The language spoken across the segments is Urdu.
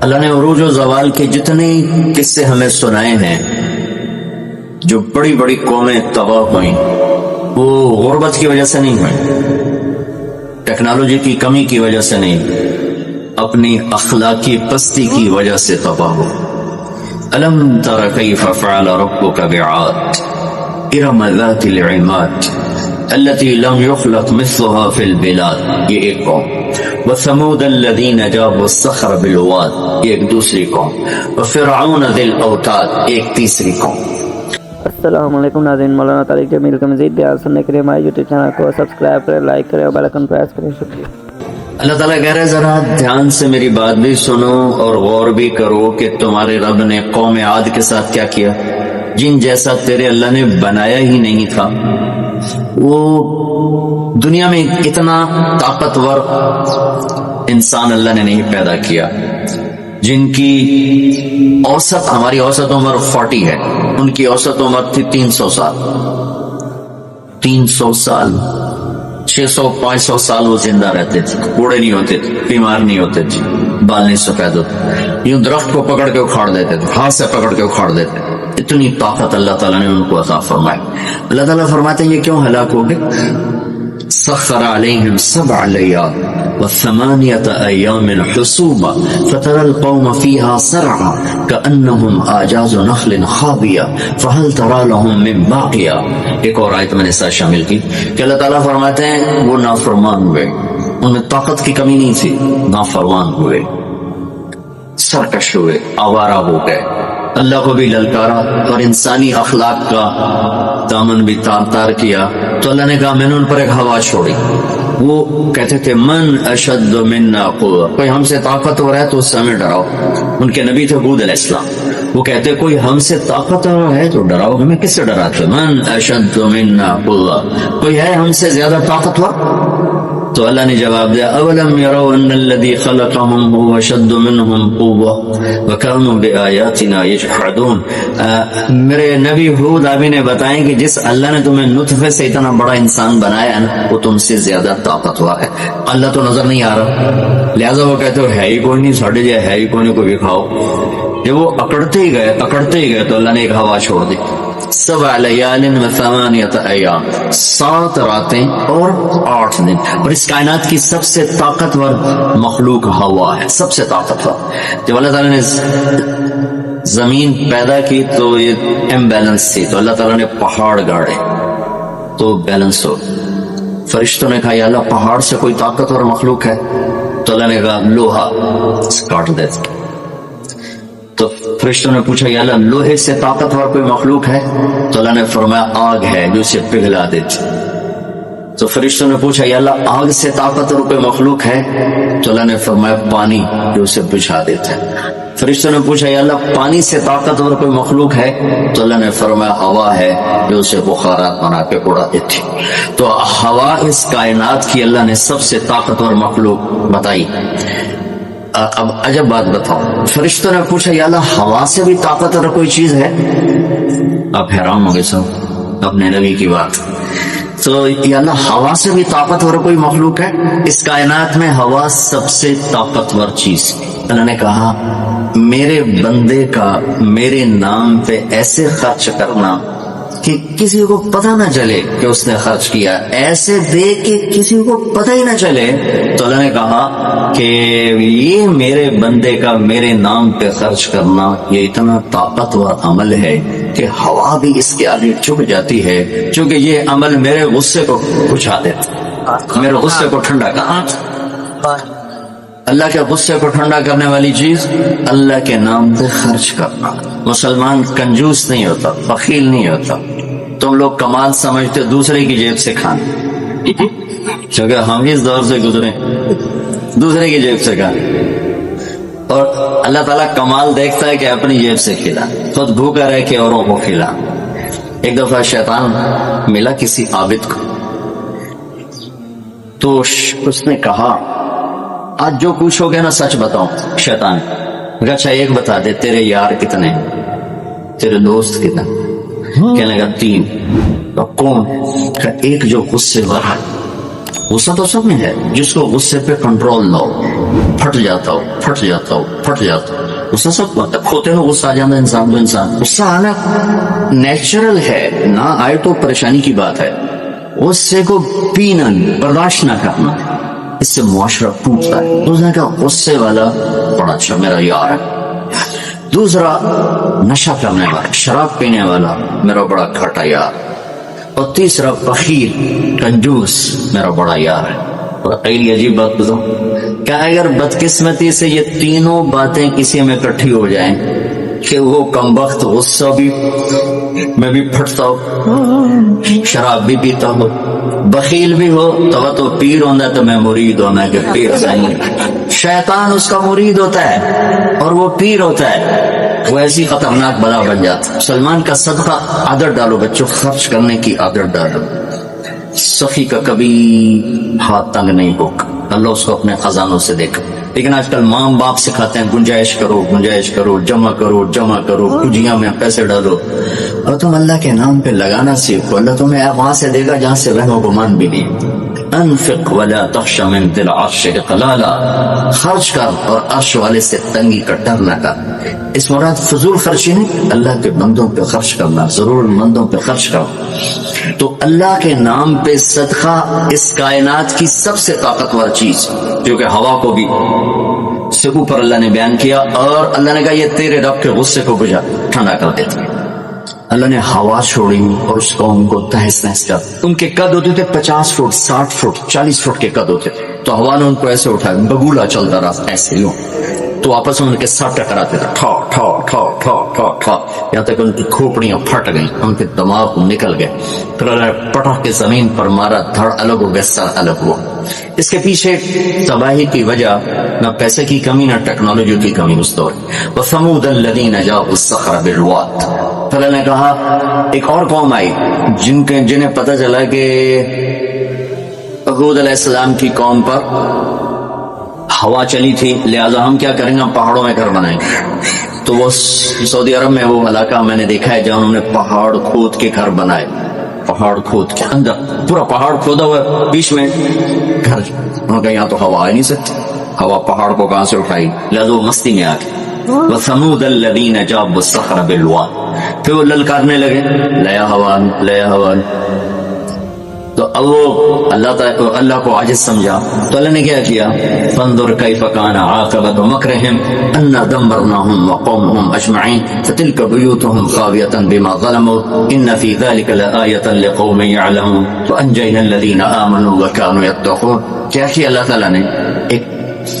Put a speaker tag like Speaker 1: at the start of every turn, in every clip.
Speaker 1: اللہ نے عروج و زوال کے جتنے قصے ہمیں سنائے ہیں، جو بڑی بڑی قومیں تباہ ہوئیں وہ غربت کی وجہ سے نہیں ہوئی، ٹیکنالوجی کی کمی کی وجہ سے نہیں، اپنی اخلاقی پستی کی وجہ سے تباہ ہو۔ الم تر کیف فعل ربک بعاد ارم ذات العماد التي لم يخلق مثلها في البلاد، یہ ایک قوم۔ وثمود الذين جابوا الصخر بالواد، یہ ایک دوسری قوم۔ وفرعون ذی الاوتاد، ایک تیسری قوم۔
Speaker 2: السلام علیکم ناظرین، مولانا طارق جمیل کا مزید بیان سننے کے لیے ہمارے یوٹیوب چینل کو سبسکرائب کریں، لائک کریں اور بیل آئیکن پریس کریں۔ شکریہ۔
Speaker 1: اللہ تعالیٰ کہہ رہے ذرا دھیان سے میری بات بھی سنو اور غور بھی کرو کہ تمہارے رب نے قوم عاد کے ساتھ کیا کیا، جن جیسا تیرے اللہ نے بنایا ہی نہیں تھا۔ وہ دنیا میں اتنا طاقتور انسان اللہ نے نہیں پیدا کیا، جن کی اوسط، ہماری اوسط عمر 40 ہے، ان کی اوسط عمر تھی 300 سال، 300 سال، 600-500 سال وہ زندہ رہتے تھے، بوڑھے نہیں ہوتے تھے، بیمار نہیں ہوتے تھے، بال نہیں سفید ہوتے، یوں درخت کو پکڑ کے اکھاڑ دیتے تھے، ہاتھ سے پکڑ کے اکھاڑ دیتے تھے۔ اتنی طاقت اللہ تعالیٰ نے ان کو عطا فرمائی۔ اللہ تعالیٰ فرماتے ہیں یہ کیوں ہلاک ہو گئے؟ سخر علیہم 7 لیال و8 ایام حسوما فترى القوم فيها صرعا كأنهم اعجاز نخل خاویہ فهل ترى لهم من باقیہ۔ ایک اور آیت میں نے ساتھ شامل کی کہ اللہ تعالیٰ فرماتے ہیں وہ نافرمان ہوئے، ان میں طاقت کی کمی نہیں تھی، نافرمان ہوئے، سرکش ہوئے، آوارہ ہو گئے، اللہ کو بھی للکارا اور انسانی اخلاق کا دامن بھی تار تار کیا تو اللہ نے کہا میں نے ان پر ایک ہوا چھوڑی۔ وہ کہتے تھے من اشد منا قوة، کوئی ہم سے طاقتور ہے تو اس سے ہمیں ڈراؤ۔ ان کے نبی تھے ہود علیہ السلام، وہ کہتے کوئی ہم سے طاقتور ہے تو ڈراؤ، ہمیں کس سے ڈراتے؟ من اشد منا قوة، کوئی ہے ہم سے زیادہ طاقتور؟ تو اللہ نے جواب دیا اولم يروا ان الذي خلقهم هو اشد منهم قوة وكانوا بآياتنا يجحدون۔ میرے نبی ہود ابھی نے بتائیں کہ جس اللہ نے تمہیں نطفے سے اتنا بڑا انسان بنایا ہے وہ تم سے زیادہ طاقتور ہے۔ اللہ تو نظر نہیں آ رہا، لہذا وہ کہتے ہو ہے ہی کوئی نہیں، ساڑھے جائے ہے ہی کوئی نہیں، کوئی دکھاؤ۔ جب وہ اکڑتے ہی گئے تو اللہ نے ایک ہوا چھوڑ دی۔ 7 لیال و8 ایام، 7 راتیں اور 8 دن، اور اس کائنات کی سب سے طاقتور مخلوق ہوا ہے، سب سے طاقتور۔ جب اللہ تعالیٰ نے زمین پیدا کی تو یہ امبیلنس تھی، تو اللہ تعالیٰ نے پہاڑ گاڑے تو بیلنس ہو۔ فرشتوں نے کہا یا اللہ پہاڑ سے کوئی طاقتور مخلوق ہے؟ تو اللہ نے کہا لوہا، کاٹ دیتے۔ تو فرشتوں نے پوچھا یا اللہ لوہے سے طاقتور کوئی مخلوق ہے؟ تو اللہ نے فرمایا آگ ہے جو اسے پگھلا دیتی۔ تو فرشتوں نے پوچھا یا اللہ آگ سے طاقتور کوئی مخلوق ہے؟ تو اللہ نے فرمایا پانی جو اسے بجھا دیتا ہے۔ فرشتوں نے پوچھا یا اللہ پانی سے طاقتور کوئی مخلوق ہے؟ تو اللہ نے فرمایا ہوا ہے جو اسے بخارات بنا کے اڑا دیتی۔ تو ہوا اس کائنات کی اللہ نے سب سے طاقتور مخلوق بتائی۔ اب عجب بات بتاؤ، فرشتوں نے پوچھا یا اللہ ہوا سے بھی طاقتور کوئی چیز ہے؟ آپ حیران ہو گئے سب اپنے نبی کی بات۔ تو یا اللہ ہوا سے بھی طاقتور کوئی مخلوق ہے؟ اس کائنات میں ہوا سب سے طاقتور چیز۔ اللہ نے کہا میرے بندے کا میرے نام پہ ایسے خرچ کرنا کہ کسی کو پتہ نہ چلے کہ اس نے خرچ کیا، ایسے دے کہ کسی کو پتہ ہی نہ چلے۔ تو اللہ نے کہا کہ یہ میرے بندے کا میرے نام پہ خرچ کرنا یہ اتنا طاقتور عمل ہے کہ ہوا بھی اس کے آگے جھک جاتی ہے، چونکہ یہ عمل میرے غصے کو بجھا دیتا، میرے غصے کو ٹھنڈا کرتا۔ اللہ کے غصے کو ٹھنڈا کرنے والی چیز اللہ کے نام پہ خرچ کرنا۔ مسلمان کنجوس نہیں ہوتا، بخیل نہیں ہوتا۔ تم لوگ کمال سمجھتے دوسرے کی جیب سے کھانا، کیونکہ ہم اس دور سے گزرے، دوسرے کی جیب سے کھانا۔ اور اللہ تعالیٰ کمال دیکھتا ہے کہ اپنی جیب سے کھلا، خود بھوکا رہ کے اوروں کو کھلا۔ ایک دفعہ شیطان ملا کسی عابد کو، تو اس نے کہا آج جو پوچھو گے نا سچ بتاؤں۔ شیطان اچھا ایک بتا دے، تیرے یار کتنے، تیرے دوست کتنے؟ کہنے لگا 3۔ تو کون؟ ایک جو غصے والا، غصہ تو سب میں ہے، جس کو غصے پہ کنٹرول نہ ہو، پھٹ جاتا ہو غصہ سب کو کھوتے ہو، غصہ آ جانا انسان غصہ آنا نیچرل ہے، نہ آئے تو پریشانی کی بات ہے۔ غصے کو پینا برداشت نہ کرنا، اس سے معاشرہ ٹوٹتا ہے۔ دوسرے کا غصے والا بڑا اچھا میرا یار ہے، دوسرا نشہ کرنے والا شراب پینے والا میرا بڑا گھاٹا یار، اور تیسرا بخیل کنجوس میرا بڑا یار ہے۔ اور اگلی عجیب بات بتاؤں، کہ اگر بدقسمتی سے یہ تینوں باتیں کسی میں اکٹھی ہو جائیں کہ وہ کمبخت غصہ بھی میں بھی پھٹتا ہو، شراب بھی پیتا ہو، بخیل بھی ہو، تو پیر ہونا تو میں مرید ہونا کہ پیر صحیح، شیطان اس کا مرید ہوتا ہے اور وہ پیر ہوتا ہے، وہ ایسی خطرناک بلا بن جاتا۔ سلمان کا صدقہ عادت ڈالو، بچوں خرچ کرنے کی عادت ڈالو، سخی کا کبھی ہاتھ تنگ نہیں ہوگا، اللہ اس کو اپنے خزانوں سے دیکھا۔ لیکن آج کل ماں باپ سکھاتے ہیں گنجائش کرو، جمع کرو، کجیاں میں پیسے ڈالو، اور تم اللہ کے نام پہ لگانا سیکھو، اللہ تمہیں وہاں سے دے گا جہاں سے وہم و گمان بھی نہیں۔ انفق ولا تخش من ذی العرش اقلالا، خرچ کر اور عرش والے سے تنگی کا ڈر نہ کر۔ اس مراد فضول خرچی نہیں، اللہ کے بندوں پہ خرچ کرنا، ضرور مندوں پہ خرچ کرو۔ تو اللہ کے نام پہ صدقہ اس کائنات کی سب سے طاقتور چیز، کیونکہ ہوا کو بھی سے اوپر اللہ نے بیان کیا، اور اللہ نے کہا یہ تیرے رب کے غصے کو بجھا ٹھنڈا کر دیتا۔ اللہ نے ہوا چھوڑی اور اس قوم کو تہس نہس کر، ان کے قد ہوتے تھے 50 فٹ 60 فٹ 40 فٹ کے قد ہوتے تھے، تو ہوا نے ان کو ایسے اٹھایا، بگولا چلتا رہا ایسے یوں، تو آپس میں ان کے ساتھ ٹکراتے تھے، ٹھا ٹھا ٹھا ٹھا ٹھا ٹھا، یہاں تک ان کی کھوپڑیاں پھٹ گئیں، ان کے دماغ نکل گئے، پھر اللہ نے پٹخ کے زمین پر مارا، دھڑ الگ ہو گیا، سر الگ ہوا۔ اس کے پیچھے تباہی کی وجہ نہ پیسے کی کمی نہ ٹیکنالوجی کی کمی اس دور۔ وَثَمُودَ الَّذِينَ جَابُوا الصَّخْرَ بِالْوَادِ، پھر اللہ نے کہا ایک اور قوم آئی جنہیں پتہ چلا کہ ہود علیہ السلام کی قوم پر ہوا چلی تھی، لہذا ہم کیا کریں گے، ہم پہاڑوں میں گھر بنائیں گے۔ تو وہ سعودی عرب میں وہ علاقہ میں نے دیکھا ہے جہاں انہوں نے پہاڑ کھود کے گھر بنائے، پہاڑ کھود کے اندر پورا پہاڑ کھودا ہوا ہے، بیچ میں گھر، انہوں نے یہاں تو ہوا آ نہیں سکتی، ہوا پہاڑ کو کہاں سے اٹھائی، لہذا وہ مستی میں آ گئی۔ وَثَمُودَ الَّذِينَ جَابُوا الصَّخْرَ بِالْوَادِ، پھر وہ للکارنے لگے، لیا ہوان، تو اب وہ اللہ کو عاجز سمجھا، تو اللہ نے کیا کیا، فانظر کیف کان عاقبۃ مکرہم انا دمرناہم وقومہم اجمعین فتلک بیوتہم خاویۃ بما ظلموا ان فی ذلک لآیۃ لقوم یعلمون وانجینا الذین آمنوا وکانوا یتقون۔ کیا کیا اللہ تعالیٰ نے، ایک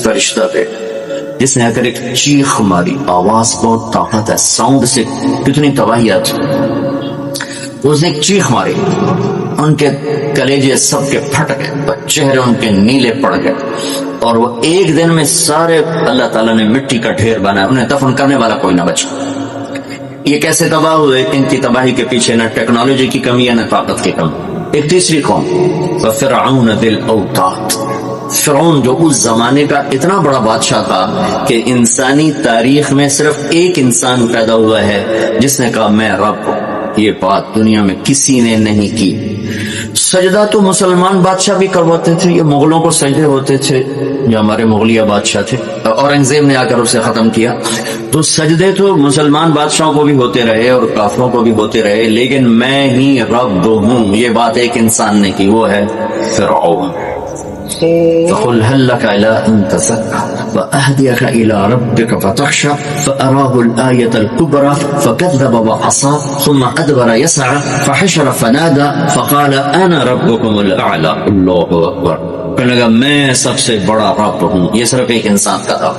Speaker 1: فرشتہ پہ جس نے اگر ایک چیخ ماری، آواز بہت طاقت ہے، ساؤنڈ سے کتنی تباہیات، اس نے ایک چیخ ماری، ان کے کلیجے سب کے پھٹ گئے، چہرے ان کے نیلے پڑ گئے، اور وہ ایک دن میں سارے اللہ تعالیٰ نے مٹی کا ڈھیر بنایا، انہیں دفن کرنے والا کوئی نہ بچا۔ یہ کیسے تباہ ہوئے، ان کی تباہی کے پیچھے نہ ٹیکنالوجی کی کمی ہے نہ طاقت کی کمی۔ ایک تیسری قوم، وفرعون ذی الاوتاد، فرعون جو اس زمانے کا اتنا بڑا بادشاہ تھا کہ انسانی تاریخ میں صرف ایک انسان پیدا ہوا ہے جس نے کہا میں رب ہوں، یہ بات دنیا میں کسی نے نہیں کی۔ سجدہ تو مسلمان بادشاہ بھی کرواتے تھے، یہ مغلوں کو سجدے ہوتے تھے، جو ہمارے مغلیہ بادشاہ تھے، اورنگزیب نے آ کر اسے ختم کیا۔ تو سجدے تو مسلمان بادشاہوں کو بھی ہوتے رہے اور کافروں کو بھی ہوتے رہے، لیکن میں ہی رب ہوں یہ بات ایک انسان نے کی، وہ ہے فرعون۔ فقل هل لك إلى أن تزكى وأهديك إلى ربك فتخشى فأراه الآية الكبرى فكذب وعصى ثم أدبر يسعى فحشر فنادى فقال أنا ربكم الأعلى۔ اللہ اکبر، کہنے لگا میں سب سے بڑا رب ہوں۔ یہ صرف ایک انسان کا تھا،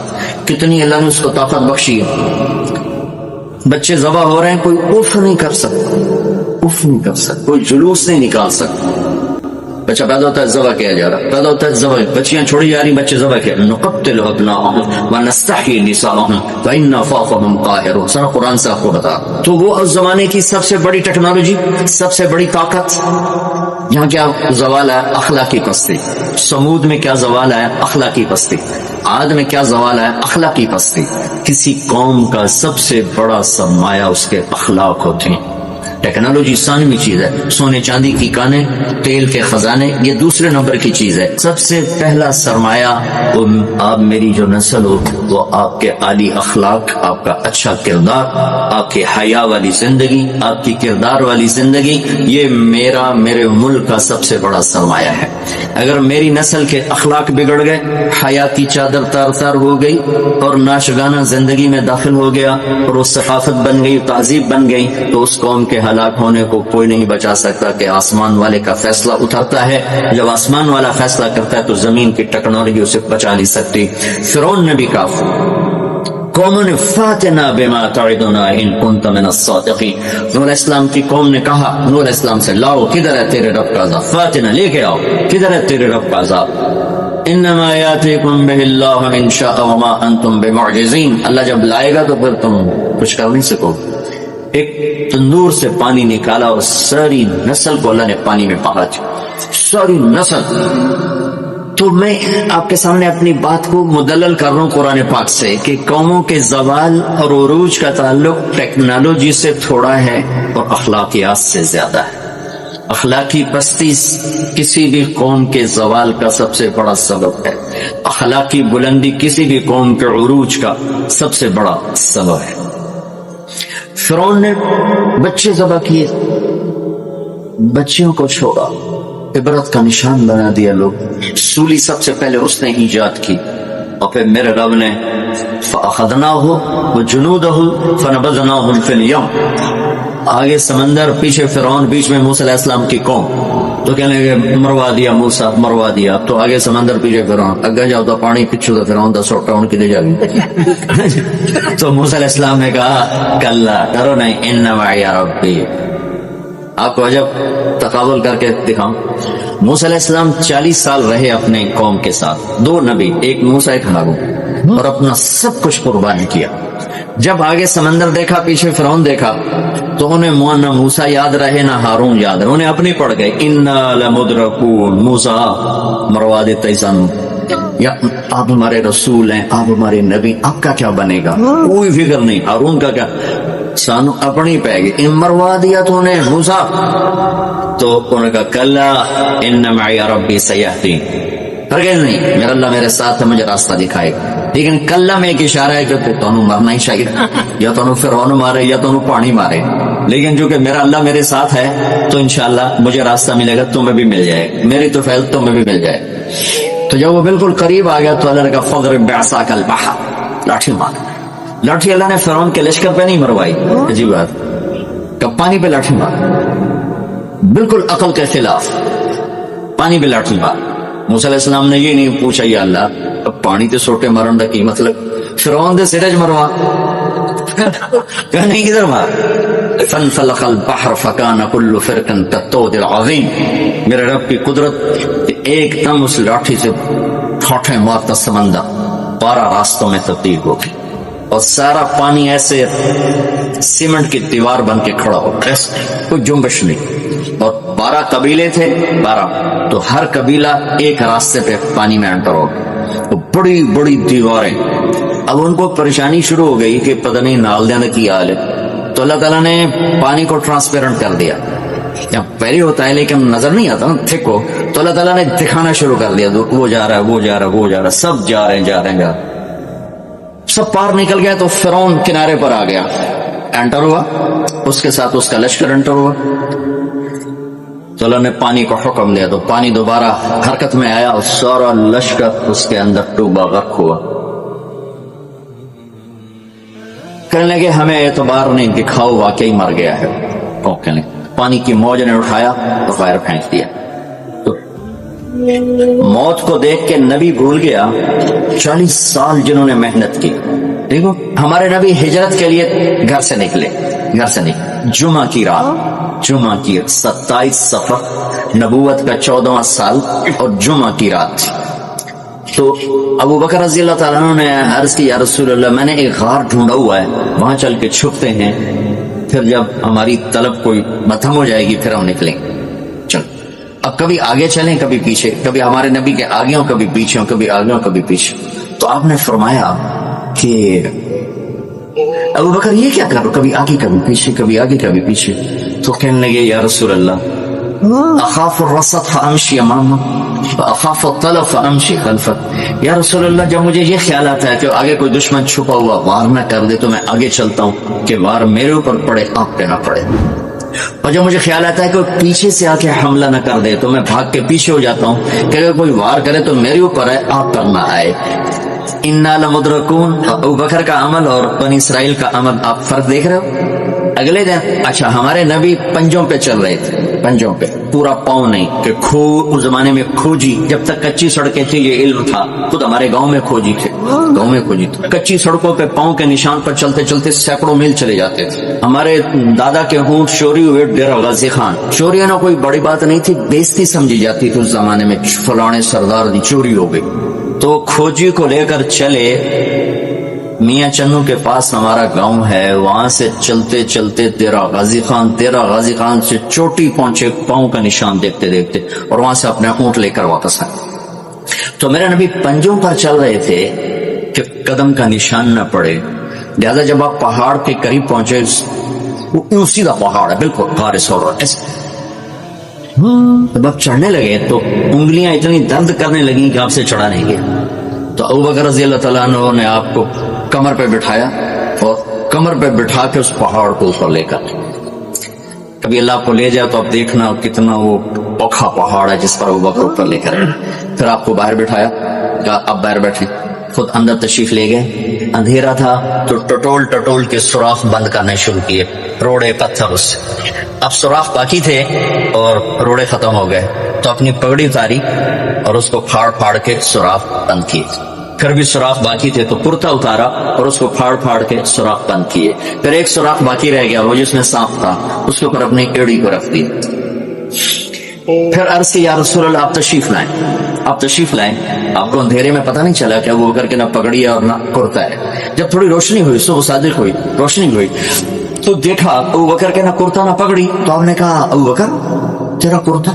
Speaker 1: کتنی اللہ نے اس کو طاقت بخشی ہے۔ بچے ذبح ہو رہے ہیں، کوئی اف نہیں کر سکتا، کوئی جلوس نہیں نکال سکتا۔ بچہ پیدا ہوتا ہے ذبح کیا جا رہا، پیدا ہوتا ہے ذبح، بچیاں چھوڑی جا رہی، بچے ذبح کیا، نقتل ابناءهم ونستحيي نساءهم فإن فوقهم قاهرون، سارا قرآن سے آپ کو بتا۔ تو وہ اس زمانے کی سب سے بڑی ٹیکنالوجی، سب سے بڑی طاقت، یہاں کیا زوال ہے، اخلاقی پستی۔ سمود میں کیا زوال ہے، اخلاقی پستی۔ عاد میں کیا زوال ہے، اخلاقی پستی۔ کسی قوم کا سب سے بڑا سرمایہ اس کے اخلاق ہوتے ہیں، ٹیکنالوجی ثانوی چیز ہے، سونے چاندی کی کانیں، تیل کے خزانے، یہ دوسرے نمبر کی چیز ہے. سب سے پہلا سرمایہ وہ آپ میری جو نسل ہو، وہ آپ کے عالی اخلاق، آپ کا اچھا کردار، آپ کی حیا والی زندگی، آپ کی کردار والی زندگی، یہ میرے ملک کا سب سے بڑا سرمایہ ہے. اگر میری نسل کے اخلاق بگڑ گئے، حیا کی چادر تار تار ہو گئی اور ناشگانہ زندگی میں داخل ہو گیا اور وہ ثقافت بن گئی، تہذیب بن گئی، تو اس قوم کے ہلاک ہونے کو کوئی نہیں بچا سکتا. کہ آسمان والے کا فیصلہ اترتا ہے، جب آسمان والا فیصلہ کرتا ہے تو زمین کی ٹیکنالوجی اسے بچا نہیں سکتی. فرعون نے بھی کہا قوم نے فاتنا بما تعدنا ان كنت من الصادقین. نوح علیہ السلام کی قوم نے کہا نوح علیہ السلام سے، لاؤ کدھر ہے تیرے رب کا عذاب، فاتنا لے کے آؤ، کدھر ہے تیرے رب کا عذاب. انما یاتیکم بہ اللہ ان شاء وما انتم بمعجزین. اللہ جب لائے گا تو پھر تم کچھ کر نہیں سکو. ایک تندور سے پانی نکالا اور ساری نسل کو اللہ نے پانی میں پہنچ، ساری نسل. تو میں آپ کے سامنے اپنی بات کو مدلل کر رہا ہوں قرآن پاک سے کہ قوموں کے زوال اور عروج کا تعلق ٹیکنالوجی سے تھوڑا ہے اور اخلاقیات سے زیادہ ہے. اخلاقی پستی کسی بھی قوم کے زوال کا سب سے بڑا سبب ہے. اخلاقی بلندی کسی بھی قوم کے عروج کا سب سے بڑا سبب ہے. فرعون نے بچے ذبح کیے، بچیوں کو چھوڑا، عبرت کا نشان بنا دیا. لوگ سولی سب سے پہلے اس نے ایجاد کی اور پھر میرے رب نے فَأَخَذْنَاهُ وَجُنُودَهُ فَنَبَذْنَاهُمْ فِي الْيَمِّ. آگے سمندر، پیچھے فرعون، بیچ میں موسیٰ علیہ السلام کی قوم. تو کہنے لگے مروا دیا موسیٰ، مروا دیا. تو آگے سمندر، پیچھے فرعون، اگے جاؤ تو پانی، پچھو تو فرعون دا سوٹا ان کی دے جا گئی. تو موسیٰ علیہ السلام نے کہا کلا، ڈرو نہیں، ان معی ربی. آپ کو عجب تقابل کر کے دکھاؤں. موسیٰ علیہ السلام 40 سال رہے اپنے قوم کے ساتھ، 2 نبی، ایک موسیٰ ایک ہارون، اور اپنا سب کچھ قربان کیا. جب آگے سمندر دیکھا، پیچھے فرعون دیکھا، تو انہیں نہ موسیٰ یاد رہے نہ ہارون یاد رہے، انہیں اپنی پڑ گئے. انا لمدرکون، موسیٰ مروا دیتا ایسان، یا آپ ہمارے رسول ہیں، آپ ہمارے نبی، آپ کا کیا بنے گا؟ کوئی فکر نہیں. ہارون کا کیا، سانو اپنی پہ گئی. مروا دیا تو انہیں موسیٰ. تو انہوں نے کہا کلا ان معی ربی سیہدین. ہرگز نہیں، میرا اللہ میرے ساتھ ہے، مجھے راستہ دکھائے گا. لیکن کلا میں ایک اشارہ ہے کہ تمہیں مرنا ہی چاہیے، یا تمہیں فرعون مارے یا تمہیں پانی مارے. لیکن جو کہ میرا اللہ میرے ساتھ ہے تو انشاءاللہ مجھے راستہ ملے گا، تمہیں بھی مل جائے گا، میری تو فیض تمہیں بھی مل جائے. تو جب وہ بالکل قریب آ گیا تو اللہ نے کہا فضرب بعصاک البحر، لاٹھی مار. لاٹھی اللہ نے فرعون کے لشکر پہ نہیں مروائی، عجیب بات، کہ پانی پہ لاٹھی مار، بالکل عقل کے خلاف پانی پہ لاٹھی مار. موسیٰ علیہ السلام نے یہ نہیں پوچھا یا اللہ اب پانی تے سوٹے مارن دا کی مطلب، فرعون دے سرج مروا، کہنے کدھر مار. فانفلق البحر فکان کل فرق کالطود العظیم. میرے رب کی قدرت، ایک دم اس لاٹھی سے ٹھوٹے مارتا سمندر 12 راستوں میں تبدیل ہو گئی اور سارا پانی ایسے سیمنٹ کی دیوار بن کے کھڑا ہو، کوئی جنبش نہیں. اور 12 قبیلے تھے، 12، تو ہر قبیلہ ایک راستے پہ پانی میں انٹر ہو گیا، بڑی بڑی دیواریں. اب ان کو پریشانی شروع ہو گئی کہ پتہ نہیں نال دینے کی حال ہے. تو اللہ تعالیٰ نے پانی کو ٹرانسپیرنٹ کر دیا. پہلے ہوتا ہے لیکن نظر نہیں آتا نا، تھک ہو، تو اللہ تعالیٰ نے دکھانا شروع کر دیا، وہ جا رہا ہے، وہ جا رہا ہے، وہ جا رہا ہے، سب جا رہے ہیں، جا رہے ہیں، جا رہے ہیں. سب پار نکل گیا تو فرعون کنارے پر آ گیا، انٹر ہوا، اس کے ساتھ اس کا لشکر انٹر ہوا. تو اللہ نے پانی کو حکم دیا تو پانی دوبارہ حرکت میں آیا اور سارا لشکر اس کے اندر ڈوبا، غرق ہوا. کہنے لگے ہمیں اعتبار نہیں، دکھاؤ واقعی مر گیا ہے. پانی کی موج نے اٹھایا اور باہر پھینک دیا. تو موت کو دیکھ کے نبی بھول گیا 40 سال جنہوں نے محنت کی. دیکھو ہمارے نبی ہجرت کے لیے گھر سے نکلے، جمعہ کی رات، جمعہ کی 27 صفر، نبوت کا 14واں سال اور جمعہ کی رات. تو ابو بکر رضی اللہ تعالیٰ عنہ نے عرض کی یا رسول اللہ میں نے ایک غار ڈھونڈا ہوا ہے، وہاں چل کے چھپتے ہیں، پھر جب ہماری طلب کوئی ختم ہو جائے گی پھر ہم نکلیں. چل اب کبھی آگے چلیں کبھی پیچھے، کبھی ہمارے نبی کے آگے ہوں کبھی پیچھے ہوں، کبھی آگے ہوں کبھی پیچھے. تو آپ نے فرمایا کہ ابو بکر یہ کیا کرو، کبھی آگے کبھی پیچھے، کبھی آگے کبھی پیچھے. تو کہنے لگے یا رسول اللہ اخاف الرصد فامشی امامک واخاف الطلب فامشی خلفک، یا رسول اللہ جب مجھے یہ خیال آتا ہے کہ آگے کوئی دشمن چھپا ہوا وار نہ کر دے تو میں آگے چلتا ہوں کہ وار میرے اوپر پڑے آپ پہ نہ پڑے، اور جب مجھے خیال آتا ہے کہ پیچھے سے آ کے حملہ نہ کر دے تو میں بھاگ کے پیچھے ہو جاتا ہوں کہ اگر کوئی وار کرے تو میرے اوپر ہے آپ پر نہ آئے۔ انا لمدرکون، ابو بکر کا عمل اور بنی اسرائیل کا عمل آپ فرق دیکھ رہے ہو۔ اگلے دن اچھا ہمارے نبی پنجوں پہ چل رہے تھے، پنجوں پہ، پورا پاؤں نہیں، کہ اس زمانے میں کھوجی، جب تک کچی سڑکیں تھی یہ علم تھا، خود ہمارے گاؤں میں کھوجی تھے، گاؤں میں کھوجی تھے، کچی سڑکوں پہ پاؤں کے نشان پر چلتے چلتے سینکڑوں میل چلے جاتے تھے۔ ہمارے دادا کے ہونٹ چوری ہوئے ڈیرہ غازی خان، چوری ہونا کوئی بڑی بات نہیں تھی، بےزتی سمجھی جاتی تھی اس زمانے میں، فلانے سردار دی چوری ہو گئی، تو کھوجی کو لے کر چلے میاں چنو کے پاس ہمارا گاؤں ہے، وہاں سے چلتے چلتے تیرا غازی خان سے چوٹی پہنچے، پاؤں کا نشان دیکھتے دیکھتے، اور وہاں سے اپنے اونٹ لے کر واپس آئے۔ تو میرے نبی پنجوں پر چل رہے تھے کہ قدم کا نشان نہ پڑے، لہذا جب آپ پہاڑ کے قریب پہنچے، وہ یوں سیدھا پہاڑ ہے بالکل غار ثور ایسے، جب آپ چڑھنے لگے تو انگلیاں اتنی درد کرنے لگیں کہ آپ سے چڑھا نہیں گیا، تو ابوبکر رضی اللہ تعالیٰ عنہ نے آپ کو کمر پہ بٹھایا اور کمر پہ بٹھا کے اس پہاڑ کو اوپر لے کر، کبھی اللہ کو لے جائے تو آپ دیکھنا کتنا وہ اوکھا پہاڑ ہے جس پر ابوبکر اوپر لے کر، پھر آپ کو باہر بٹھایا، آپ باہر بیٹھے، خود اندر تشریف لے گئے، اندھیرا تھا تو ٹٹول کے سوراخ بند کرنے شروع کیے، روڑے پتھر اس سے، اب سوراخ باقی تھے اور روڑے ختم ہو گئے، تو اپنی پگڑی اتاری اور اس کو پھاڑ کے سوراخ بند کیے، پھر بھی سوراخ باقی تھے تو کرتا اتارا اور اس کو پھاڑ کے سوراخ بند کیے، پھر ایک سوراخ باقی رہ گیا وہ جس میں سانپ تھا، اس کے اوپر اپنی ایڑی کو رکھ دی، پھر عرض کی یا رسول اللہ آپ تشریف لائیں، آپ کو اندھیرے میں پتہ نہیں چلا کہ ابو بکر کے نہ پگڑی ہے اور نہ کرتا ہے، جب تھوڑی روشنی ہوئی، صبح صادق ہوئی، روشنی ہوئی تو دیکھا ابو بکر کے نہ کرتا نہ پگڑی، تو آپ نے کہا ابو بکر تیرا کرتا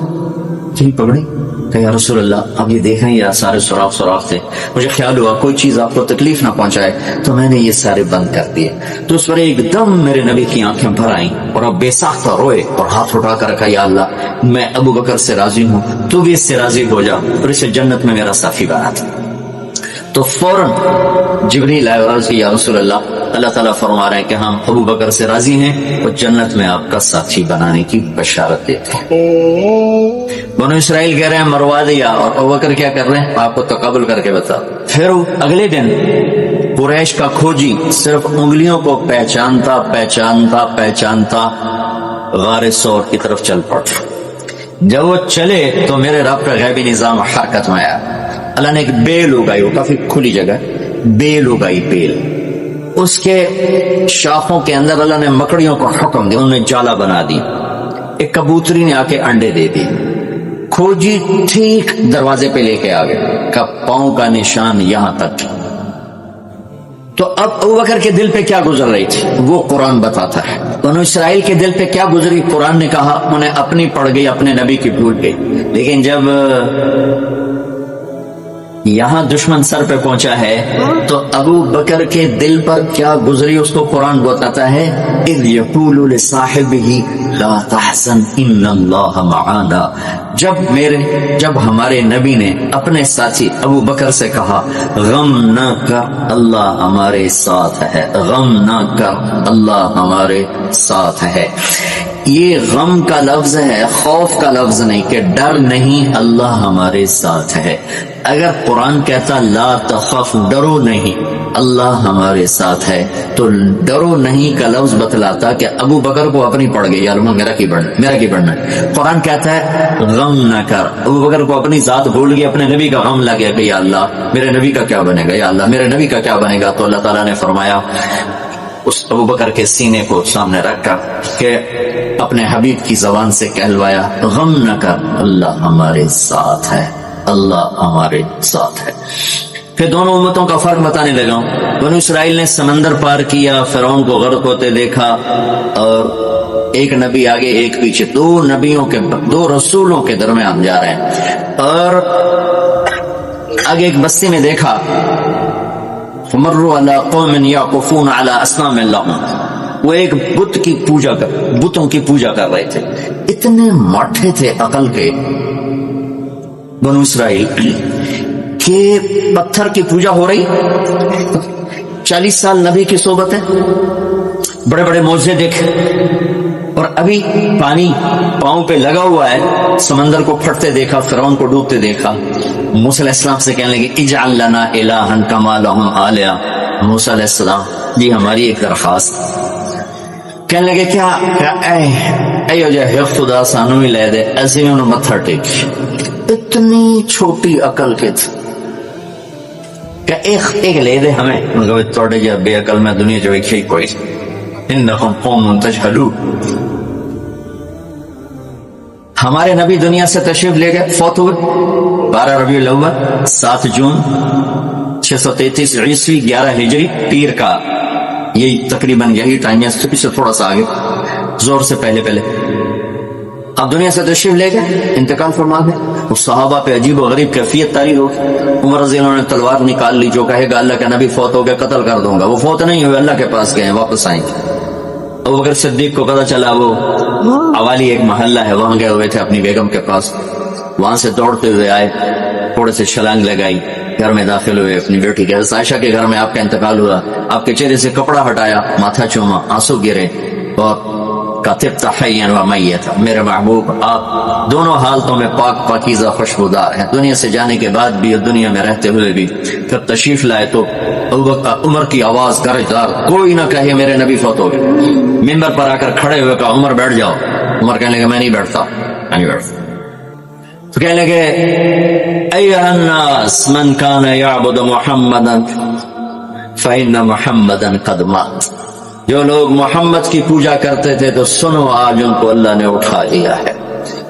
Speaker 1: تیری پگڑی، کہ یا رسول اللہ اب یہ دیکھیں یا سارے سوراخ تھے، مجھے خیال ہوا کوئی چیز آپ کو تکلیف نہ پہنچائے تو میں نے یہ سارے بند کر دیے، تو اس پر ایک دم میرے نبی کی آنکھیں بھر آئیں اور اب بے ساختہ روئے اور ہاتھ اٹھا کر رکھا یا اللہ میں ابو بکر سے راضی ہوں، تو بھی اس سے راضی ہو جا اور اسے جنت میں میرا ساتھی بنا دے۔ تو فوراً جبریل آئے اور عرض کی یا رسول اللہ اللہ تعالیٰ فرما رہے ہیں کہ ہم ابو بکر سے راضی ہیں اور جنت میں آپ کا ساتھی بنانے کی بشارت دیتے ہیں۔ بنو اسرائیل کہہ رہے ہیں مروا دیا، اور ابو بکر کیا کر رہے ہیں آپ کو تقابل کر کے بتا۔ پھر اگلے دن قریش کا کھوجی صرف انگلیوں کو پہچانتا غار ثور کی طرف چل پڑا، جب وہ چلے تو میرے رب کا غیبی نظام حرکت میں آیا، اللہ نے ایک بیل اگائی، وہ کافی کھلی جگہ، بیل اگائی، بیل، اس کے شاخوں کے اندر اللہ نے مکڑیوں کو حکم دیا، انہیں جالا بنا دی، ایک کبوتری نے آ کے انڈے دے دی، کھوجی ٹھیک دروازے پہ لے کے آ گئے کہ پاؤں کا نشان یہاں تک۔ تو اب ابوبکر کے دل پہ کیا گزر رہی تھی وہ قرآن بتاتا ہے، بنو اسرائیل کے دل پہ کیا گزری قرآن نے کہا انہیں اپنی پڑ گئی، اپنے نبی کی بھول گئی، لیکن جب یہاں دشمن سر پہ پہنچا ہے تو ابو بکر کے دل پر کیا گزری اس کو قرآن بتاتا ہے، اذ یقول لصاحبہ لا تحزن ان اللہ معانا، جب ہمارے نبی نے اپنے ساتھی ابو بکر سے کہا غم نہ کر اللہ ہمارے ساتھ ہے، غم نہ کر اللہ ہمارے ساتھ ہے، یہ غم کا لفظ ہے، خوف کا لفظ نہیں، کہ ڈر نہیں، اللہ ہمارے ساتھ ہے۔ اگر قرآن کہتا لا تخف، ڈرو نہیں، اللہ ہمارے ساتھ ہے، تو ڈرو نہیں کا لفظ بتلاتا کہ ابو بکر کو اپنی پڑ گئی، یار میرا کی بڑھنا ہے۔ قرآن کہتا ہے غم نہ کر، ابو بکر کو اپنی ذات بھول گئی، اپنے نبی کا غم لگ گیا کہ یا اللہ میرے نبی کا کیا بنے گا، یا اللہ میرے نبی کا کیا بنے گا، تو اللہ تعالیٰ نے فرمایا اس ابو بکر کے سینے کو سامنے رکھا کہ اپنے حبیب کی زبان سے کہلوایا غم نہ کر اللہ ہمارے ساتھ ہے، اللہ ہمارے ساتھ ہے۔ پھر دونوں امتوں کا فرق بتانے لگا ہوں۔ بنو اسرائیل نے سمندر پار کیا، فرعون کو غرق ہوتے دیکھا، اور ایک نبی آگے ایک پیچھے، دو رسولوں کے درمیان جا رہے ہیں، اور آگے ایک بستی میں دیکھا فمروا علی قوم یعکفون علی اصنام لهم، وہ ایک بتوں کی پوجا کر رہے تھے. اتنے ماٹھے تھے عقل کے بنو اسرائیل کہ پتھر کی پوجا ہو رہی. 40 سال نبی کی صحبت ہے, بڑے بڑے معجزے دیکھے, اور ابھی پانی پاؤں پہ لگا ہوا ہے, سمندر کو پھٹتے دیکھا, فرعون کو ڈوبتے دیکھا. موسیٰ علیہ السلام سے کہنے لگے اجعل لنا الہا کما لہم آلیہ. موسیٰ علیہ السلام جی ہماری ایک درخواست. کہنے لگے کیا ایو جے خدا سانو ہی لے دے, ایسے انہوں متھر ٹیک. اتنی چھوٹی عقل کے تھے کہ ایک لے دے ہمیں. توڑے جا بے عقل میں دنیا جو ایک ہی کوئی انکم قوم تجہلون. ہمارے نبی دنیا سے تشریف لے گئے, فوت ہوئے 12 ربیع الاول 7 جون 633 عیسوی 11 ہجری پیر کا. یہی تقریباً یہی ٹائم ہے, اس سے تھوڑا سا آگے, زور سے پہلے. اب دنیا سے تشریف لے گئے, انتقال فرما گئے. اس صحابہ پہ عجیب و غریب کیفیت طاری ہوگی. عمر رضی اللہ عنہ نے تلوار نکال لی, جو کہے گا اللہ کے نبی فوت ہو گئے قتل کر دوں گا. وہ فوت نہیں ہوئے, اللہ کے پاس گئے, واپس آئیں گے. ابوبکر صدیق کو پتا چلا وہ عوالی ایک محلہ ہے, وہاں گئے ہوئے تھے اپنی بیگم کے پاس. وہاں سے دوڑتے ہوئے آئے, تھوڑے سے چھلانگ لگائی, گھر میں داخل ہوئے. اپنی بیٹی کے عائشہ کے گھر میں آپ کا انتقال ہوا. آپ کے چہرے سے کپڑا ہٹایا, ماتھا چوما, آنسو گرے, اور کاتب تحین و میت, میرے محبوب آپ دونوں حالتوں میں پاک پاکیزہ خوشبودار ہیں. دنیا سے جانے کے بعد بھی اور دنیا میں رہتے ہوئے بھی جب تشریف لائے تو عمر کی آواز گرجدار, کوئی نہ کہے میرے نبی فوت ہو گئے. ممبر پر آ کر کھڑے ہوئے کہا عمر بیٹھ جاؤ. عمر کہنے لگے میں نہیں بیٹھتا. تو کہنے لگے ایھا الناس من کان یعبد محمدا فإن محمدا قد مات. جو لوگ محمد کی پوجا کرتے تھے تو سنو آج ان کو اللہ نے اٹھا لیا ہے.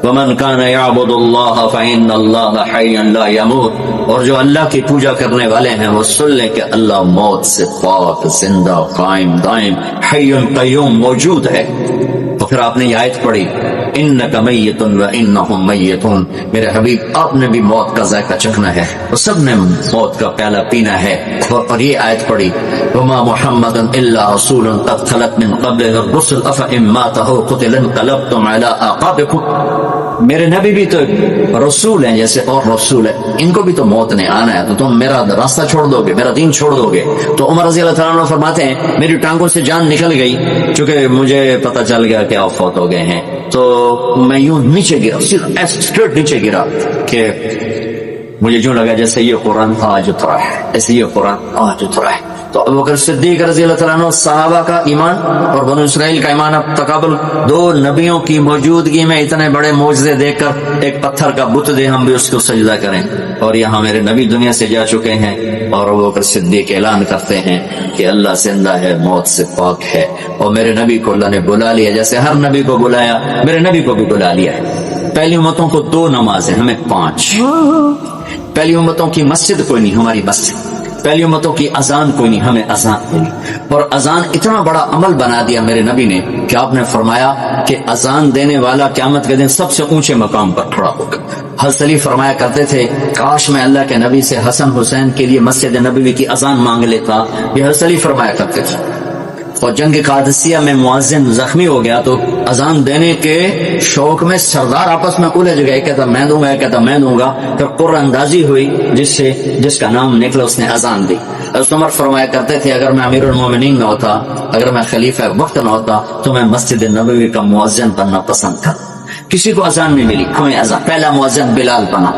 Speaker 1: ومن کان یعبد اللہ فإن اللہ حی لا یموت. اور جو اللہ کی پوجا کرنے والے ہیں وہ سن لیں کہ اللہ موت سے پاک, زندہ, قائم دائم, حی قیوم موجود ہے. تو پھر آپ نے یہ آیت پڑھی انک میت و انہم میتون. میرے حبیب آپ نے بھی موت کا ذائقہ چکھنا ہے, اور سب نے موت کا پیالہ پینا ہے. اور یہ آیت پڑھی وما محمد الا رسول قد خلت من قبلہ الرسل افإن مات أو قتل انقلبتم على أعقابكم. میرے نبی بھی تو رسول ہیں جیسے اور رسول ہیں, ان کو بھی تو موت نے آنا ہے, تو تم میرا راستہ چھوڑ دو گے, میرا دین چھوڑ دو گے. تو عمر رضی اللہ عنہ فرماتے ہیں میری ٹانگوں سے جان نکل گئی, چونکہ مجھے پتہ چل گیا کہ آپ فوت ہو گئے ہیں. تو میں یوں نیچے گرا, اسٹریٹ نیچے گرا, کہ مجھے جو لگا جیسے یہ قرآن آج اترا ہے, ایسے یہ قرآن آج اترا ہے. تو ابوبکر صدیق رضی اللہ تعالیٰ عنہ صحابہ کا ایمان اور بنو اسرائیل کا ایمان اب تقابل. دو نبیوں کی موجودگی میں اتنے بڑے معجزے دیکھ کر ایک پتھر کا بت دے ہم بھی اس کو سجدہ کریں. اور یہاں میرے نبی دنیا سے جا چکے ہیں, اور ابوبکر صدیق اعلان کرتے ہیں کہ اللہ زندہ ہے, موت سے پاک ہے, اور میرے نبی کو اللہ نے بلا لیا جیسے ہر نبی کو بلایا, میرے نبی کو بھی بلا لیا ہے. پہلی امتوں کو 2 نمازیں, ہمیں 5. پہلی امتوں کی مسجد کوئی نہیں, ہماری مسجد. پہلی امتوں کی اذان کوئی نہیں, ہمیں اذان کوئی نہیں. اور اذان اتنا بڑا عمل بنا دیا میرے نبی نے کہ آپ نے فرمایا کہ اذان دینے والا قیامت کے دن سب سے اونچے مقام پر کھڑا ہوگا. حضرت علی فرمایا کرتے تھے کاش میں اللہ کے نبی سے حسن حسین کے لیے مسجد نبوی کی اذان مانگ لیتا. یہ حضرت علی فرمایا کرتے تھے. اور جنگ قادسیہ میں مؤذن زخمی ہو گیا تو اذان دینے کے شوق میں سردار آپس میں الجھ گئے, کہتا میں دوں گا, کہتا میں دوں گا. پھر قرآن اندازی ہوئی جس کا نام نکلا اس نے اذان دی. حضرت عمر فرمایا کرتے تھے اگر میں امیر المومنین نہ ہوتا, اگر میں خلیفہ وقت نہ ہوتا تو میں مسجد نبوی کا مؤذن بننا پسند کرتا. کسی کو اذان نہیں ملی, ہمیں اذان. پہلا مؤذن بلال بنا,